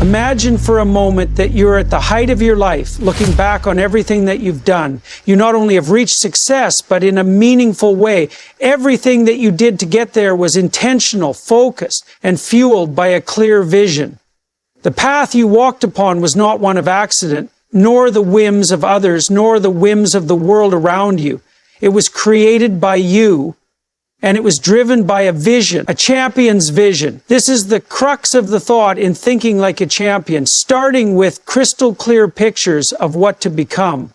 Imagine for a moment that you're at the height of your life, looking back on everything that you've done. You not only have reached success, but in a meaningful way. Everything that you did to get there was intentional, focused, and fueled by a clear vision. The path you walked upon was not one of accident, nor the whims of others, nor the whims of the world around you. It was created by you, and it was driven by a vision, a champion's vision. This is the crux of the thought in thinking like a champion, starting with crystal clear pictures of what to become.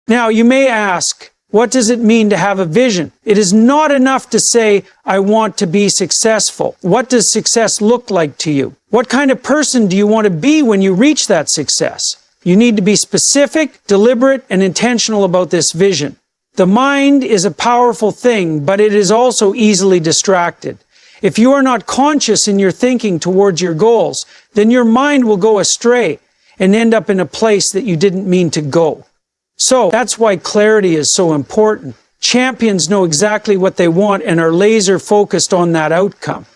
Now, you may ask, what does it mean to have a vision? It is not enough to say, I want to be successful. What does success look like to you? What kind of person do you want to be when you reach that success? You need to be specific, deliberate, and intentional about this vision. The mind is a powerful thing, but it is also easily distracted. If you are not conscious in your thinking towards your goals, then your mind will go astray and end up in a place that you didn't mean to go. So that's why clarity is so important. Champions know exactly what they want and are laser focused on that outcome.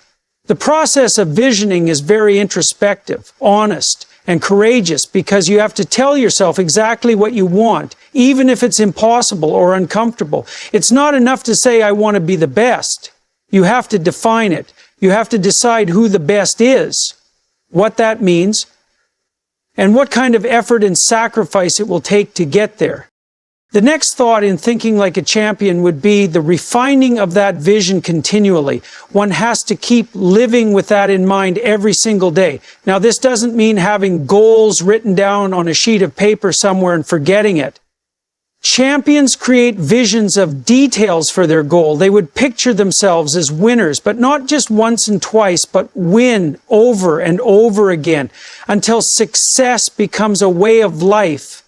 The process of visioning is very introspective, honest, and courageous because you have to tell yourself exactly what you want, even if it's impossible or uncomfortable. It's not enough to say, I want to be the best. You have to define it. You have to decide who the best is, what that means, and what kind of effort and sacrifice it will take to get there. The next thought in thinking like a champion would be the refining of that vision continually. One has to keep living with that in mind every single day. Now, this doesn't mean having goals written down on a sheet of paper somewhere and forgetting it. Champions create visions of details for their goal. They would picture themselves as winners, but not just once and twice, but win over and over again until success becomes a way of life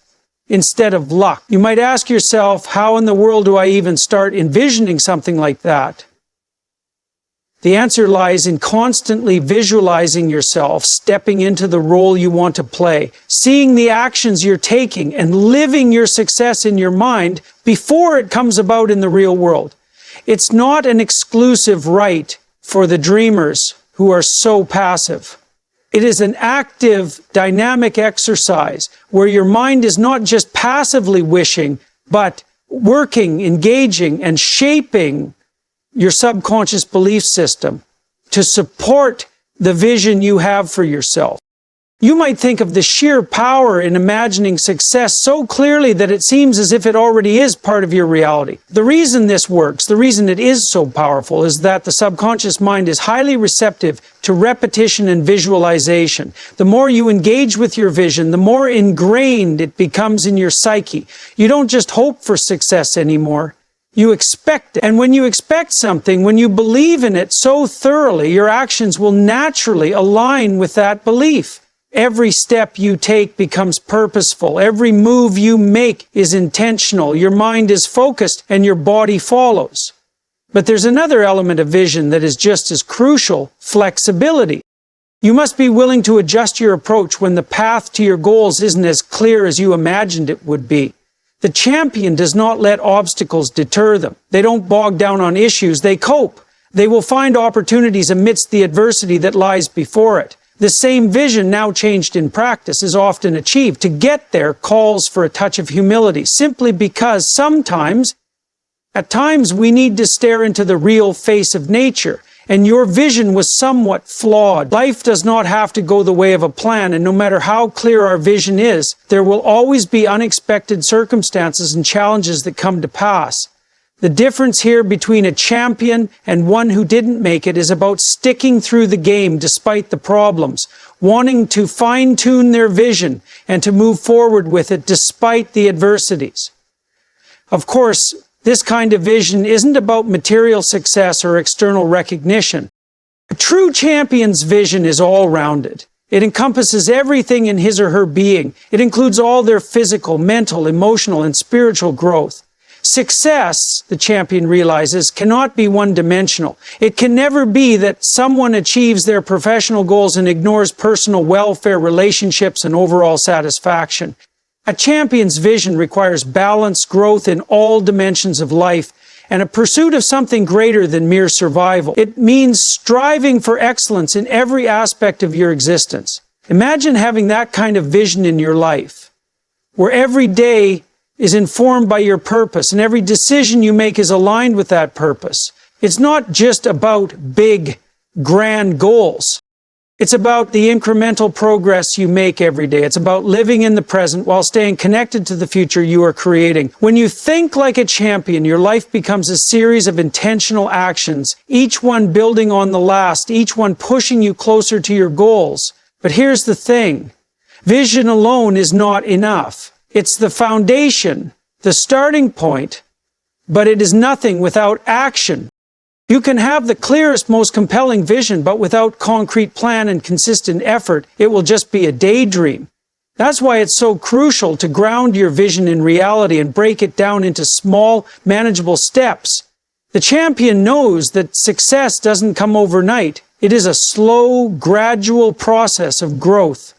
instead of luck. You might ask yourself, how in the world do I even start envisioning something like that? The answer lies in constantly visualizing yourself, stepping into the role you want to play, seeing the actions you're taking, and living your success in your mind before it comes about in the real world. It's not an exclusive right for the dreamers who are so passive. It is an active, dynamic exercise where your mind is not just passively wishing, but working, engaging, and shaping your subconscious belief system to support the vision you have for yourself. You might think of the sheer power in imagining success so clearly that it seems as if it already is part of your reality. The reason this works, the reason it is so powerful, is that the subconscious mind is highly receptive to repetition and visualization. The more you engage with your vision, the more ingrained it becomes in your psyche. You don't just hope for success anymore. You expect it. And when you expect something, when you believe in it so thoroughly, your actions will naturally align with that belief. Every step you take becomes purposeful. Every move you make is intentional. Your mind is focused and your body follows. But there's another element of vision that is just as crucial: flexibility. You must be willing to adjust your approach when the path to your goals isn't as clear as you imagined it would be. The champion does not let obstacles deter them. They don't bog down on issues, they cope. They will find opportunities amidst the adversity that lies before it. The same vision, now changed in practice, is often achieved. To get there calls for a touch of humility, simply because at times we need to stare into the real face of nature. And your vision was somewhat flawed. Life does not have to go the way of a plan, and no matter how clear our vision is, there will always be unexpected circumstances and challenges that come to pass. The difference here between a champion and one who didn't make it is about sticking through the game despite the problems, wanting to fine-tune their vision and to move forward with it despite the adversities. Of course, this kind of vision isn't about material success or external recognition. A true champion's vision is all-rounded. It encompasses everything in his or her being. It includes all their physical, mental, emotional, and spiritual growth. Success, the champion realizes, cannot be one-dimensional. It can never be that someone achieves their professional goals and ignores personal welfare, relationships, and overall satisfaction. A champion's vision requires balanced growth in all dimensions of life and a pursuit of something greater than mere survival. It means striving for excellence in every aspect of your existence. Imagine having that kind of vision in your life, where every day is informed by your purpose and every decision you make is aligned with that purpose. It's not just about big, grand goals. It's about the incremental progress you make every day. It's about living in the present while staying connected to the future you are creating. When you think like a champion, your life becomes a series of intentional actions, each one building on the last, each one pushing you closer to your goals. But here's the thing. Vision alone is not enough. It's the foundation, the starting point, but it is nothing without action. You can have the clearest, most compelling vision, but without concrete plan and consistent effort, it will just be a daydream. That's why it's so crucial to ground your vision in reality and break it down into small, manageable steps. The champion knows that success doesn't come overnight. It is a slow, gradual process of growth.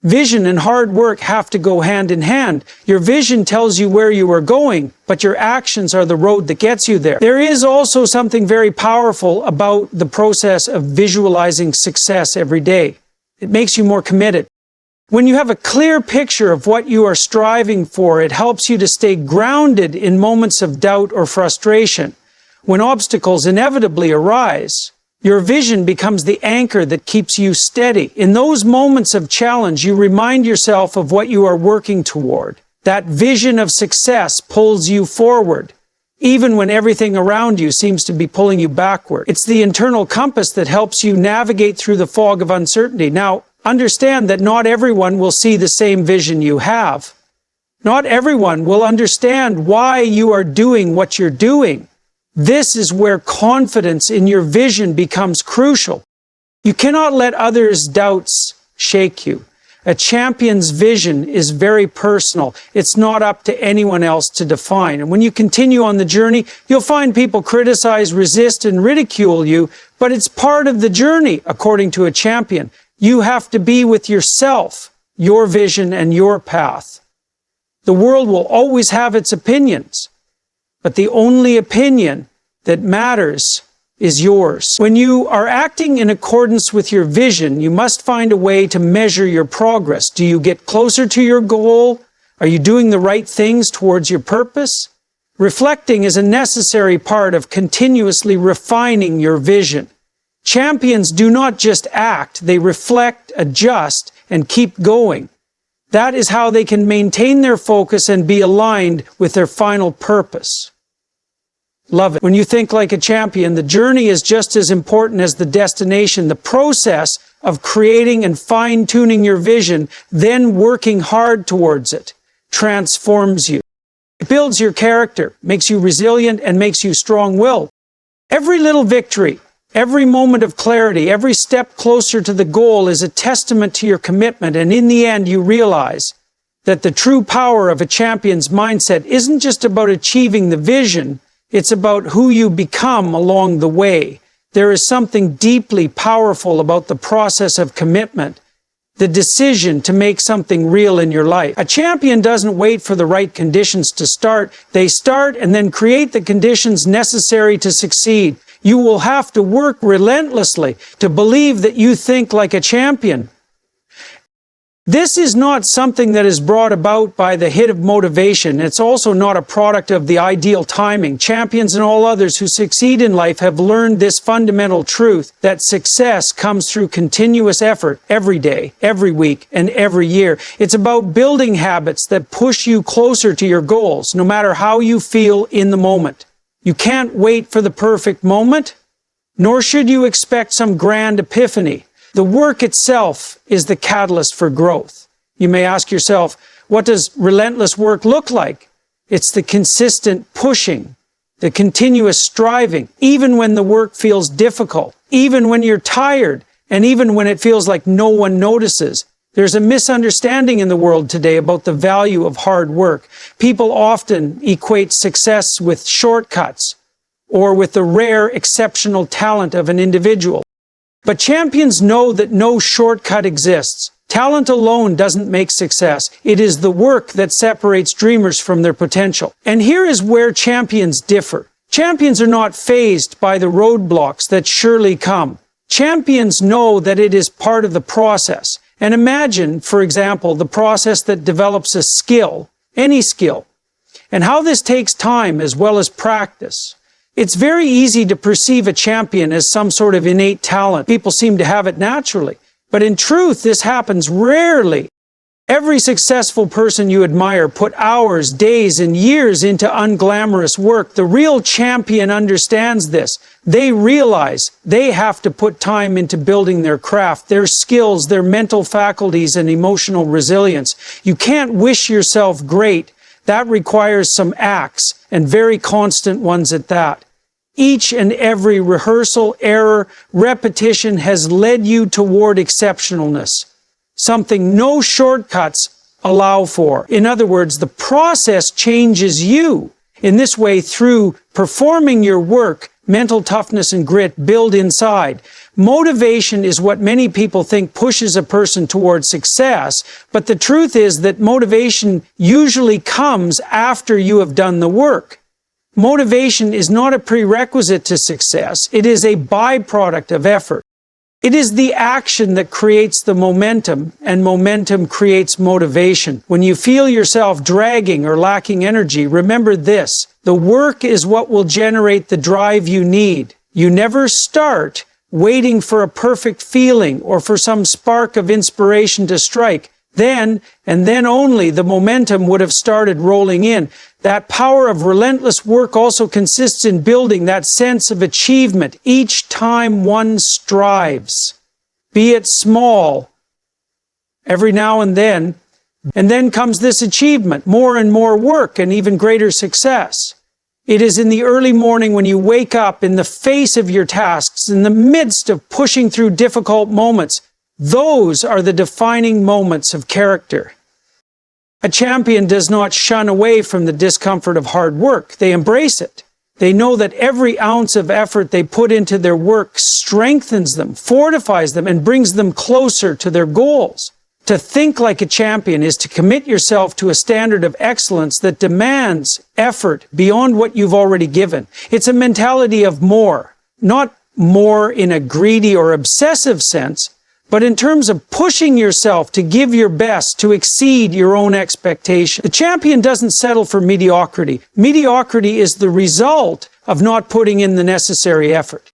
Vision and hard work have to go hand in hand. Your vision tells you where you are going, but your actions are the road that gets you there. There is also something very powerful about the process of visualizing success every day. It makes you more committed. When you have a clear picture of what you are striving for, it helps you to stay grounded in moments of doubt or frustration. When obstacles inevitably arise, your vision becomes the anchor that keeps you steady. In those moments of challenge, you remind yourself of what you are working toward. That vision of success pulls you forward, even when everything around you seems to be pulling you backward. It's the internal compass that helps you navigate through the fog of uncertainty. Now, understand that not everyone will see the same vision you have. Not everyone will understand why you are doing what you're doing. This is where confidence in your vision becomes crucial. You cannot let others' doubts shake you. A champion's vision is very personal. It's not up to anyone else to define. And when you continue on the journey, you'll find people criticize, resist, and ridicule you, but it's part of the journey, according to a champion. You have to be with yourself, your vision, and your path. The world will always have its opinions, but the only opinion that matters is yours. When you are acting in accordance with your vision, you must find a way to measure your progress. Do you get closer to your goal? Are you doing the right things towards your purpose? Reflecting is a necessary part of continuously refining your vision. Champions do not just act, they reflect, adjust, and keep going. That is how they can maintain their focus and be aligned with their final purpose. Love it. When you think like a champion, the journey is just as important as the destination. The process of creating and fine-tuning your vision, then working hard towards it, transforms you. It builds your character, makes you resilient, and makes you strong-willed. Every little victory, every moment of clarity, every step closer to the goal is a testament to your commitment, and in the end you realize that the true power of a champion's mindset isn't just about achieving the vision, it's about who you become along the way. There is something deeply powerful about the process of commitment, the decision to make something real in your life. A champion doesn't wait for the right conditions to start. They start and then create the conditions necessary to succeed. You will have to work relentlessly to believe that you think like a champion. This is not something that is brought about by the hit of motivation. It's also not a product of the ideal timing. Champions and all others who succeed in life have learned this fundamental truth that success comes through continuous effort every day, every week, and every year. It's about building habits that push you closer to your goals, no matter how you feel in the moment. You can't wait for the perfect moment, nor should you expect some grand epiphany. The work itself is the catalyst for growth. You may ask yourself, what does relentless work look like? It's the consistent pushing, the continuous striving, even when the work feels difficult, even when you're tired, and even when it feels like no one notices. There's a misunderstanding in the world today about the value of hard work. People often equate success with shortcuts or with the rare, exceptional talent of an individual. But champions know that no shortcut exists. Talent alone doesn't make success. It is the work that separates dreamers from their potential. And here is where champions differ. Champions are not fazed by the roadblocks that surely come. Champions know that it is part of the process, And imagine, for example, the process that develops a skill, any skill, and how this takes time as well as practice. It's very easy to perceive a champion as some sort of innate talent. People seem to have it naturally. But in truth, this happens rarely. Every successful person you admire put hours, days, and years into unglamorous work. The real champion understands this. They realize they have to put time into building their craft, their skills, their mental faculties, and emotional resilience. You can't wish yourself great. That requires some acts, and very constant ones at that. Each and every rehearsal, error, repetition has led you toward exceptionalness. Something no shortcuts allow for. In other words, the process changes you. In this way, through performing your work, mental toughness and grit build inside. Motivation is what many people think pushes a person toward success, but the truth is that motivation usually comes after you have done the work. Motivation is not a prerequisite to success. It is a byproduct of effort. It is the action that creates the momentum, and momentum creates motivation. When you feel yourself dragging or lacking energy, remember this: the work is what will generate the drive you need. You never start waiting for a perfect feeling or for some spark of inspiration to strike. Then, and then only, the momentum would have started rolling in. That power of relentless work also consists in building that sense of achievement each time one strives, be it small, every now and then comes this achievement, more and more work and even greater success. It is in the early morning when you wake up in the face of your tasks, in the midst of pushing through difficult moments. Those are the defining moments of character. A champion does not shun away from the discomfort of hard work. They embrace it. They know that every ounce of effort they put into their work strengthens them, fortifies them, and brings them closer to their goals. To think like a champion is to commit yourself to a standard of excellence that demands effort beyond what you've already given. It's a mentality of more, not more in a greedy or obsessive sense, but in terms of pushing yourself to give your best, to exceed your own expectations. The champion doesn't settle for mediocrity. Mediocrity is the result of not putting in the necessary effort.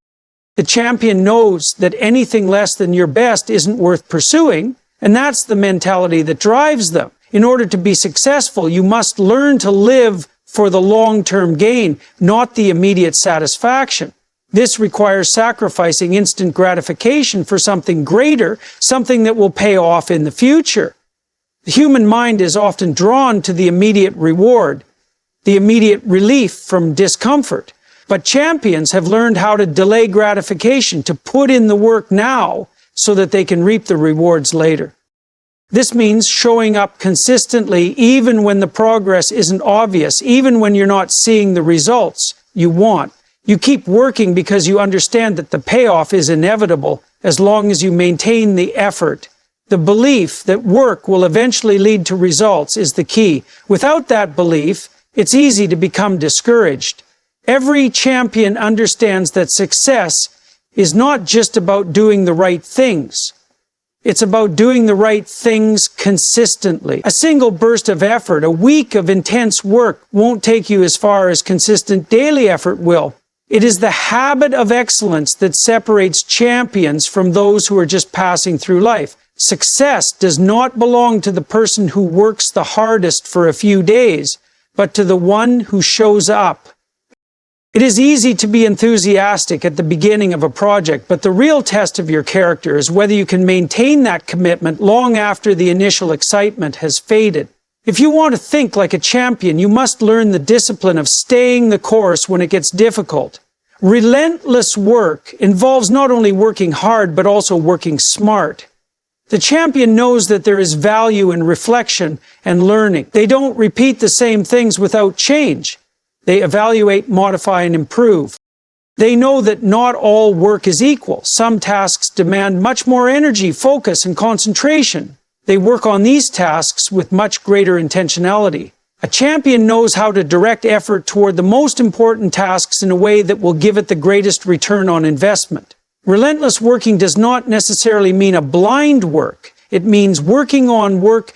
The champion knows that anything less than your best isn't worth pursuing, and that's the mentality that drives them. In order to be successful, you must learn to live for the long-term gain, not the immediate satisfaction. This requires sacrificing instant gratification for something greater, something that will pay off in the future. The human mind is often drawn to the immediate reward, the immediate relief from discomfort. But champions have learned how to delay gratification, to put in the work now so that they can reap the rewards later. This means showing up consistently even when the progress isn't obvious, even when you're not seeing the results you want. You keep working because you understand that the payoff is inevitable as long as you maintain the effort. The belief that work will eventually lead to results is the key. Without that belief, it's easy to become discouraged. Every champion understands that success is not just about doing the right things. It's about doing the right things consistently. A single burst of effort, a week of intense work, won't take you as far as consistent daily effort will. It is the habit of excellence that separates champions from those who are just passing through life. Success does not belong to the person who works the hardest for a few days, but to the one who shows up. It is easy to be enthusiastic at the beginning of a project, but the real test of your character is whether you can maintain that commitment long after the initial excitement has faded. If you want to think like a champion, you must learn the discipline of staying the course when it gets difficult. Relentless work involves not only working hard, but also working smart. The champion knows that there is value in reflection and learning. They don't repeat the same things without change. They evaluate, modify, and improve. They know that not all work is equal. Some tasks demand much more energy, focus, and concentration. They work on these tasks with much greater intentionality. A champion knows how to direct effort toward the most important tasks in a way that will give it the greatest return on investment. Relentless working does not necessarily mean a blind work. It means working on work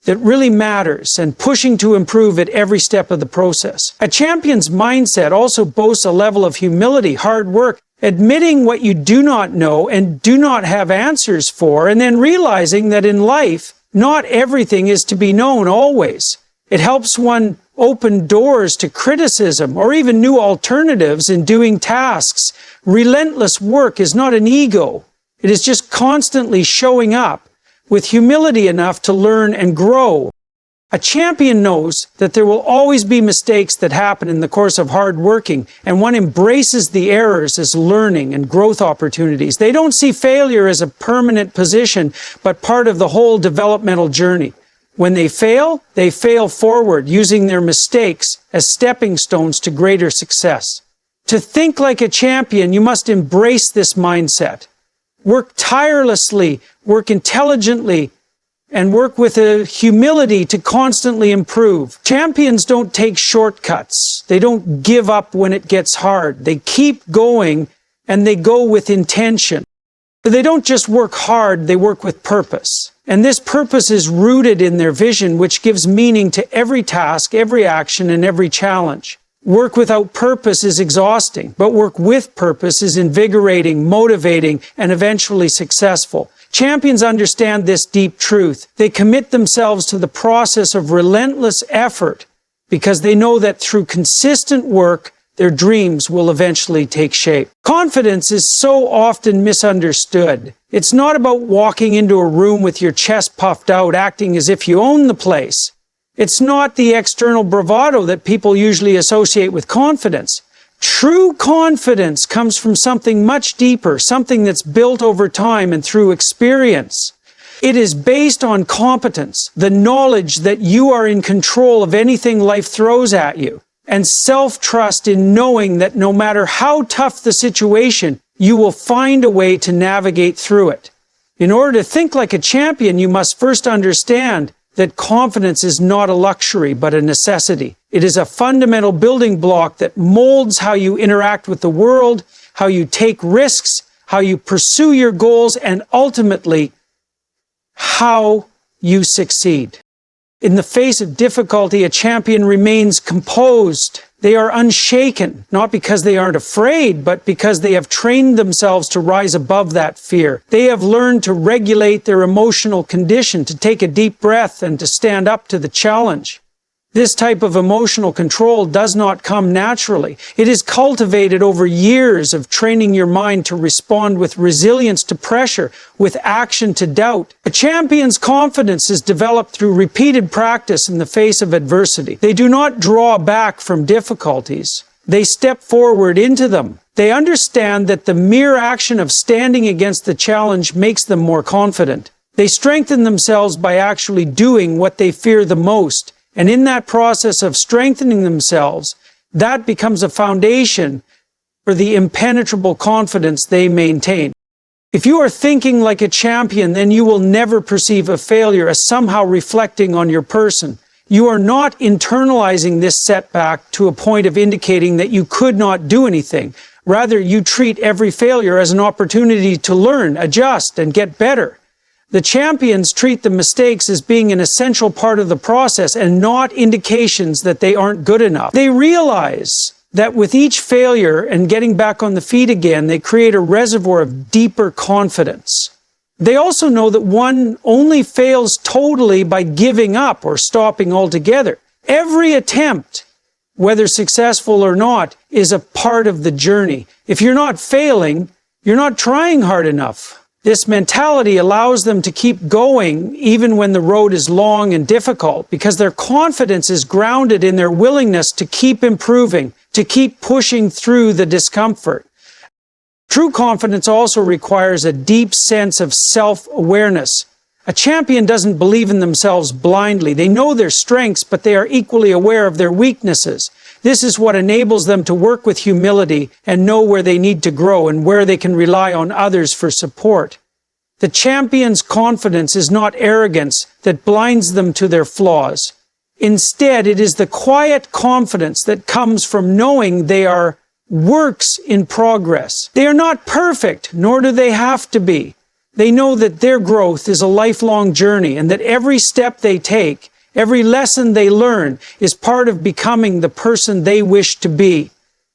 that really matters and pushing to improve at every step of the process. A champion's mindset also boasts a level of humility, hard work, admitting what you do not know and do not have answers for, and then realizing that in life, not everything is to be known always. It helps one open doors to criticism or even new alternatives in doing tasks. Relentless work is not an ego. It is just constantly showing up with humility enough to learn and grow. A champion knows that there will always be mistakes that happen in the course of hard working, and one embraces the errors as learning and growth opportunities. They don't see failure as a permanent position, but part of the whole developmental journey. When they fail forward, using their mistakes as stepping stones to greater success. To think like a champion, you must embrace this mindset. Work tirelessly, work intelligently, and work with a humility to constantly improve. Champions don't take shortcuts. They don't give up when it gets hard. They keep going, and they go with intention. They don't just work hard, they work with purpose. And this purpose is rooted in their vision, which gives meaning to every task, every action, and every challenge. Work without purpose is exhausting, but work with purpose is invigorating, motivating, and eventually successful. Champions understand this deep truth. They commit themselves to the process of relentless effort because they know that through consistent work, their dreams will eventually take shape. Confidence is so often misunderstood. It's not about walking into a room with your chest puffed out, acting as if you own the place. It's not the external bravado that people usually associate with confidence. True confidence comes from something much deeper, something that's built over time and through experience. It is based on competence, the knowledge that you are in control of anything life throws at you, and self-trust in knowing that no matter how tough the situation, you will find a way to navigate through it. In order to think like a champion, you must first understand that confidence is not a luxury, but a necessity. It is a fundamental building block that molds how you interact with the world, how you take risks, how you pursue your goals, and ultimately, how you succeed. In the face of difficulty, a champion remains composed. They are unshaken, not because they aren't afraid, but because they have trained themselves to rise above that fear. They have learned to regulate their emotional condition, to take a deep breath, and to stand up to the challenge. This type of emotional control does not come naturally. It is cultivated over years of training your mind to respond with resilience to pressure, with action to doubt. A champion's confidence is developed through repeated practice in the face of adversity. They do not draw back from difficulties. They step forward into them. They understand that the mere action of standing against the challenge makes them more confident. They strengthen themselves by actually doing what they fear the most. And in that process of strengthening themselves, that becomes a foundation for the impenetrable confidence they maintain. If you are thinking like a champion, then you will never perceive a failure as somehow reflecting on your person. You are not internalizing this setback to a point of indicating that you could not do anything. Rather, you treat every failure as an opportunity to learn, adjust, and get better. The champions treat the mistakes as being an essential part of the process and not indications that they aren't good enough. They realize that with each failure and getting back on the feet again, they create a reservoir of deeper confidence. They also know that one only fails totally by giving up or stopping altogether. Every attempt, whether successful or not, is a part of the journey. If you're not failing, you're not trying hard enough. This mentality allows them to keep going even when the road is long and difficult, because their confidence is grounded in their willingness to keep improving, to keep pushing through the discomfort. True confidence also requires a deep sense of self-awareness. A champion doesn't believe in themselves blindly. They know their strengths, but they are equally aware of their weaknesses. This is what enables them to work with humility and know where they need to grow and where they can rely on others for support. The champion's confidence is not arrogance that blinds them to their flaws. Instead, it is the quiet confidence that comes from knowing they are works in progress. They are not perfect, nor do they have to be. They know that their growth is a lifelong journey and that every step they take, every lesson they learn, is part of becoming the person they wish to be.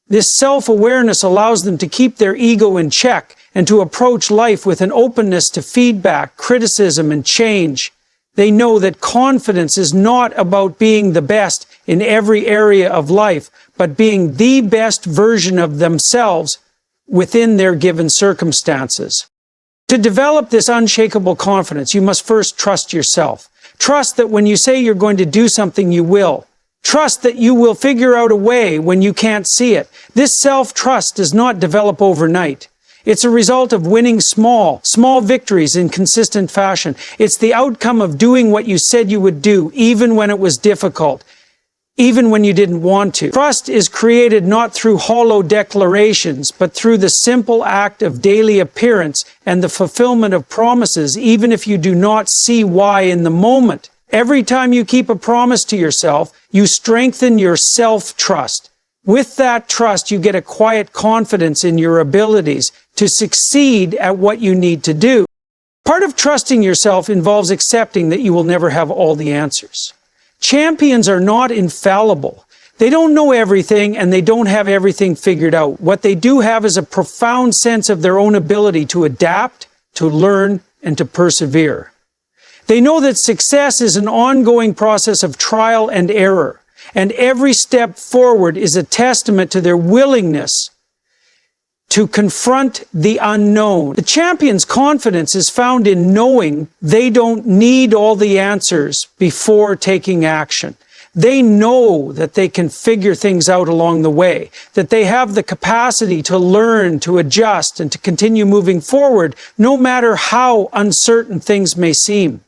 This self-awareness allows them to keep their ego in check and to approach life with an openness to feedback, criticism, and change. They know that confidence is not about being the best in every area of life, but being the best version of themselves within their given circumstances. To develop this unshakable confidence, you must first trust yourself. Trust that when you say you're going to do something, you will. Trust that you will figure out a way when you can't see it. This self-trust does not develop overnight. It's a result of winning small victories in consistent fashion. It's the outcome of doing what you said you would do, even when it was difficult, even when you didn't want to. Trust is created not through hollow declarations, but through the simple act of daily appearance and the fulfillment of promises, even if you do not see why in the moment. Every time you keep a promise to yourself, you strengthen your self-trust. With that trust, you get a quiet confidence in your abilities to succeed at what you need to do. Part of trusting yourself involves accepting that you will never have all the answers. Champions are not infallible. They don't know everything and they don't have everything figured out. What they do have is a profound sense of their own ability to adapt, to learn, and to persevere. They know that success is an ongoing process of trial and error, and every step forward is a testament to their willingness to confront the unknown. The champion's confidence is found in knowing they don't need all the answers before taking action. They know that they can figure things out along the way, that they have the capacity to learn, to adjust, and to continue moving forward, no matter how uncertain things may seem.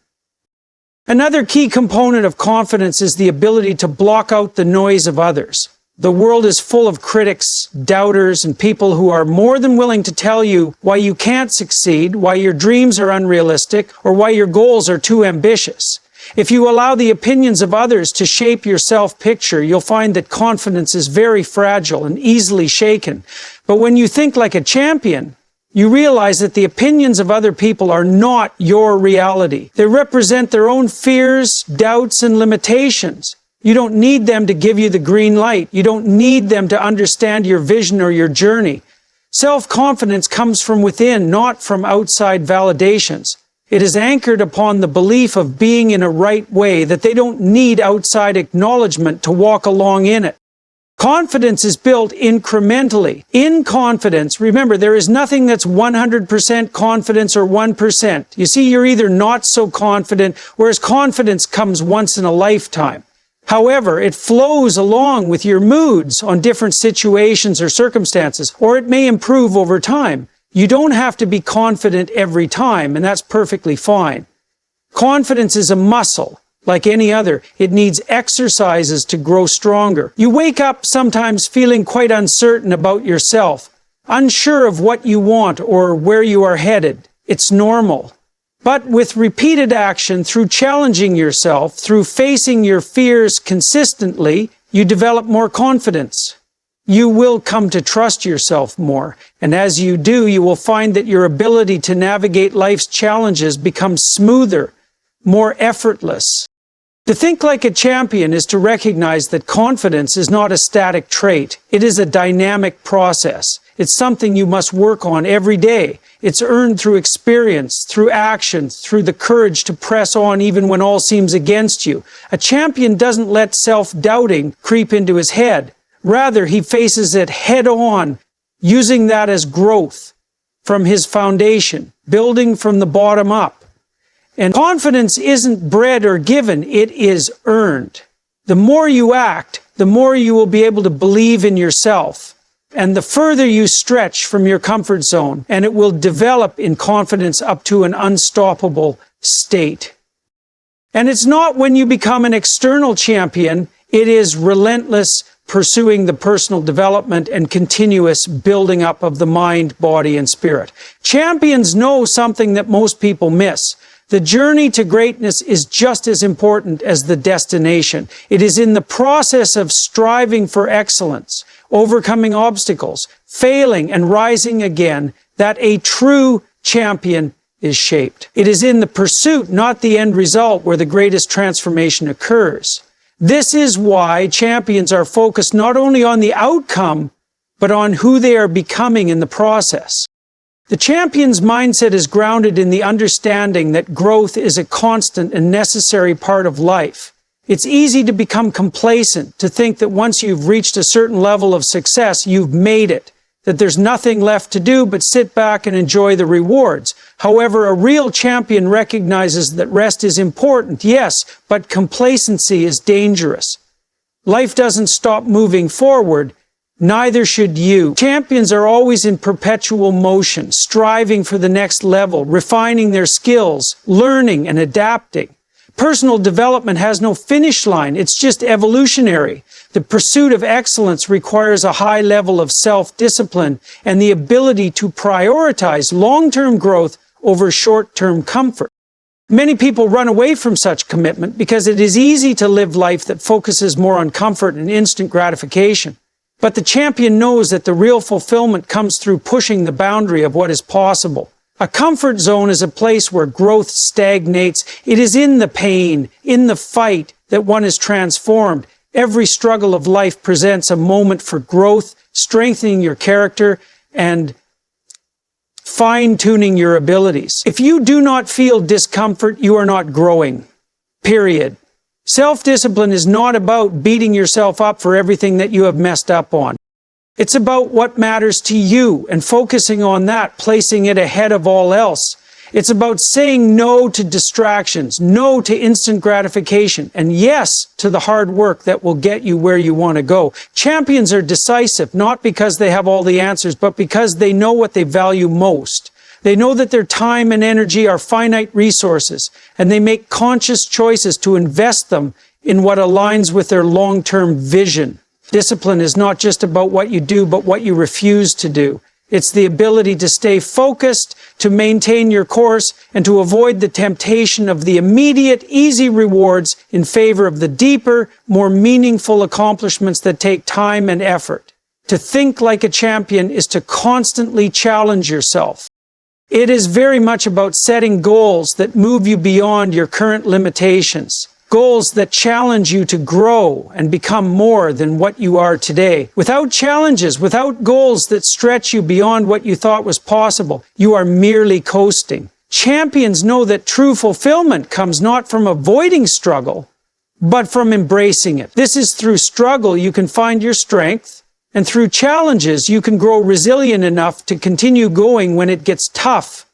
Another key component of confidence is the ability to block out the noise of others. The world is full of critics, doubters, and people who are more than willing to tell you why you can't succeed, why your dreams are unrealistic, or why your goals are too ambitious. If you allow the opinions of others to shape your self-picture, you'll find that confidence is very fragile and easily shaken. But when you think like a champion, you realize that the opinions of other people are not your reality. They represent their own fears, doubts, and limitations. You don't need them to give you the green light. You don't need them to understand your vision or your journey. Self-confidence comes from within, not from outside validations. It is anchored upon the belief of being in a right way, that they don't need outside acknowledgement to walk along in it. Confidence is built incrementally. In confidence, remember, there is nothing that's 100% confidence or 1%. You see, you're either not so confident, whereas confidence comes once in a lifetime. However, it flows along with your moods on different situations or circumstances, or it may improve over time. You don't have to be confident every time, and that's perfectly fine. Confidence is a muscle. Like any other, it needs exercises to grow stronger. You wake up sometimes feeling quite uncertain about yourself, unsure of what you want or where you are headed. It's normal. But with repeated action, through challenging yourself, through facing your fears consistently, you develop more confidence. You will come to trust yourself more. And as you do, you will find that your ability to navigate life's challenges becomes smoother, more effortless. To think like a champion is to recognize that confidence is not a static trait. It is a dynamic process. It's something you must work on every day. It's earned through experience, through action, through the courage to press on even when all seems against you. A champion doesn't let self-doubting creep into his head. Rather, he faces it head on, using that as growth from his foundation, building from the bottom up. And confidence isn't bred or given, it is earned. The more you act, the more you will be able to believe in yourself. And the further you stretch from your comfort zone, and it will develop in confidence up to an unstoppable state. And it's not when you become an external champion, it is relentless pursuing the personal development and continuous building up of the mind, body, and spirit. Champions know something that most people miss. The journey to greatness is just as important as the destination. It is in the process of striving for excellence, overcoming obstacles, failing and rising again, that a true champion is shaped. It is in the pursuit, not the end result, where the greatest transformation occurs. This is why champions are focused not only on the outcome, but on who they are becoming in the process. The champion's mindset is grounded in the understanding that growth is a constant and necessary part of life. It's easy to become complacent, to think that once you've reached a certain level of success, you've made it, that there's nothing left to do but sit back and enjoy the rewards. However, a real champion recognizes that rest is important, yes, but complacency is dangerous. Life doesn't stop moving forward. Neither should you. Champions are always in perpetual motion, striving for the next level, refining their skills, learning and adapting. Personal development has no finish line, it's just evolutionary. The pursuit of excellence requires a high level of self-discipline and the ability to prioritize long-term growth over short-term comfort. Many people run away from such commitment because it is easy to live life that focuses more on comfort and instant gratification. But the champion knows that the real fulfillment comes through pushing the boundary of what is possible. A comfort zone is a place where growth stagnates. It is in the pain, in the fight, that one is transformed. Every struggle of life presents a moment for growth, strengthening your character, and fine-tuning your abilities. If you do not feel discomfort, you are not growing. Period. Self-discipline is not about beating yourself up for everything that you have messed up on. It's about what matters to you and focusing on that, placing it ahead of all else. It's about saying no to distractions, no to instant gratification, and yes to the hard work that will get you where you want to go. Champions are decisive, not because they have all the answers, but because they know what they value most. They know that their time and energy are finite resources, and they make conscious choices to invest them in what aligns with their long-term vision. Discipline is not just about what you do, but what you refuse to do. It's the ability to stay focused, to maintain your course, and to avoid the temptation of the immediate, easy rewards in favor of the deeper, more meaningful accomplishments that take time and effort. To think like a champion is to constantly challenge yourself. It is very much about setting goals that move you beyond your current limitations. Goals that challenge you to grow and become more than what you are today. Without challenges, without goals that stretch you beyond what you thought was possible, you are merely coasting. Champions know that true fulfillment comes not from avoiding struggle, but from embracing it. This is through struggle you can find your strength, and through challenges you can grow resilient enough to continue going when it gets tough.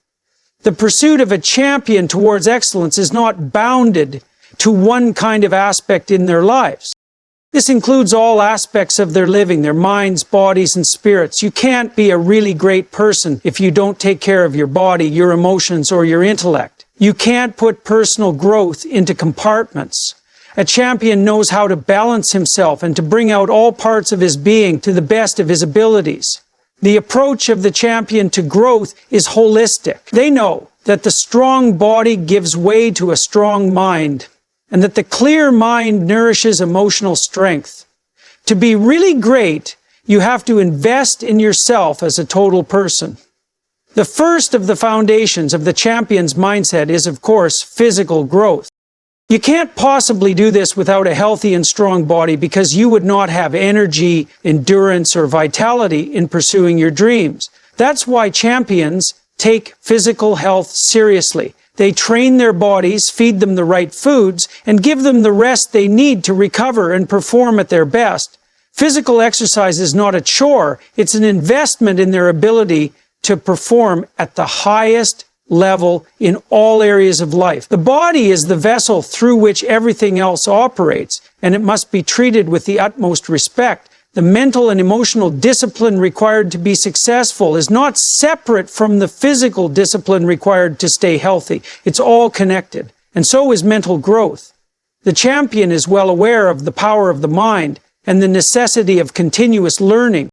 The pursuit of a champion towards excellence is not bounded to one kind of aspect in their lives. This includes all aspects of their living, their minds, bodies, and spirits. You can't be a really great person if you don't take care of your body, your emotions, or your intellect. You can't put personal growth into compartments. A champion knows how to balance himself and to bring out all parts of his being to the best of his abilities. The approach of the champion to growth is holistic. They know that the strong body gives way to a strong mind, and that the clear mind nourishes emotional strength. To be really great, you have to invest in yourself as a total person. The first of the foundations of the champion's mindset is, of course, physical growth. You can't possibly do this without a healthy and strong body because you would not have energy, endurance, or vitality in pursuing your dreams. That's why champions take physical health seriously. They train their bodies, feed them the right foods, and give them the rest they need to recover and perform at their best. Physical exercise is not a chore, it's an investment in their ability to perform at the highest level in all areas of life. The body is the vessel through which everything else operates, and it must be treated with the utmost respect. The mental and emotional discipline required to be successful is not separate from the physical discipline required to stay healthy. It's all connected. And so is mental growth. The champion is well aware of the power of the mind and the necessity of continuous learning.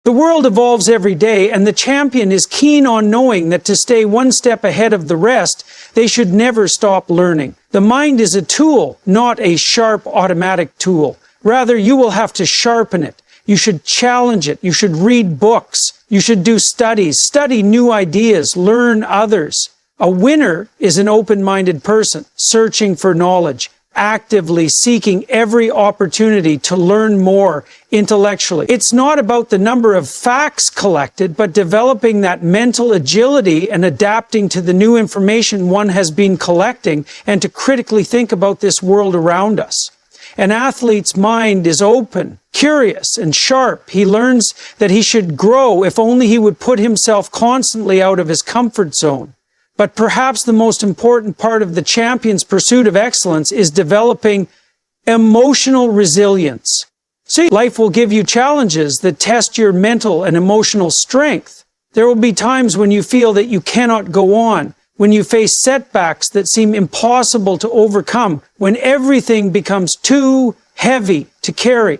The world evolves every day, and the champion is keen on knowing that to stay one step ahead of the rest, they should never stop learning. The mind is a tool, not a sharp automatic tool. Rather, you will have to sharpen it. You should challenge it. You should read books. You should do studies, study new ideas, learn others. A winner is an open-minded person, searching for knowledge, actively seeking every opportunity to learn more intellectually. It's not about the number of facts collected, but developing that mental agility and adapting to the new information one has been collecting and to critically think about this world around us. An athlete's mind is open, curious, and sharp. He learns that he should grow if only he would put himself constantly out of his comfort zone. But perhaps the most important part of the champion's pursuit of excellence is developing emotional resilience. See, life will give you challenges that test your mental and emotional strength. There will be times when you feel that you cannot go on, when you face setbacks that seem impossible to overcome, when everything becomes too heavy to carry.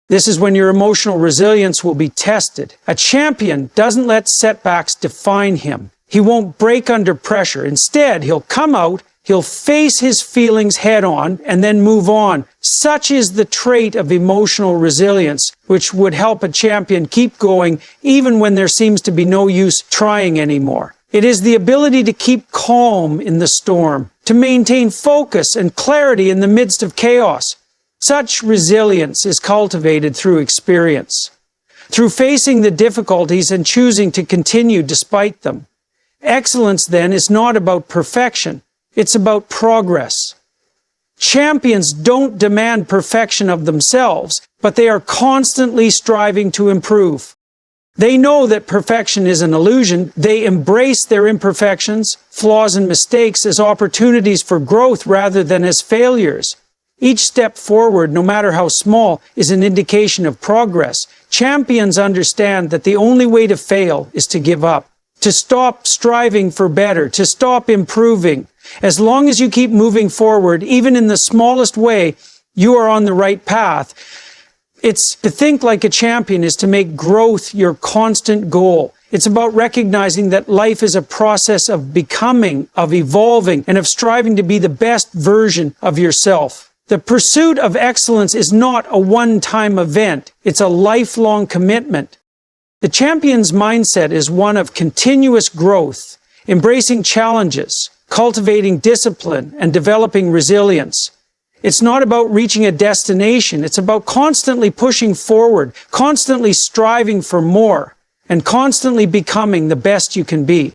This is when your emotional resilience will be tested. A champion doesn't let setbacks define him. He won't break under pressure. Instead, he'll come out, he'll face his feelings head on, and then move on. Such is the trait of emotional resilience, which would help a champion keep going even when there seems to be no use trying anymore. It is the ability to keep calm in the storm, to maintain focus and clarity in the midst of chaos. Such resilience is cultivated through experience, through facing the difficulties and choosing to continue despite them. Excellence, then, is not about perfection. It's about progress. Champions don't demand perfection of themselves, but they are constantly striving to improve. They know that perfection is an illusion. They embrace their imperfections, flaws, and mistakes as opportunities for growth rather than as failures. Each step forward, no matter how small, is an indication of progress. Champions understand that the only way to fail is to give up, to stop striving for better, to stop improving. As long as you keep moving forward, even in the smallest way, you are on the right path. It's to think like a champion is to make growth your constant goal. It's about recognizing that life is a process of becoming, of evolving, and of striving to be the best version of yourself. The pursuit of excellence is not a one-time event. It's a lifelong commitment. The champion's mindset is one of continuous growth, embracing challenges, cultivating discipline, and developing resilience. It's not about reaching a destination. It's about constantly pushing forward, constantly striving for more, and constantly becoming the best you can be.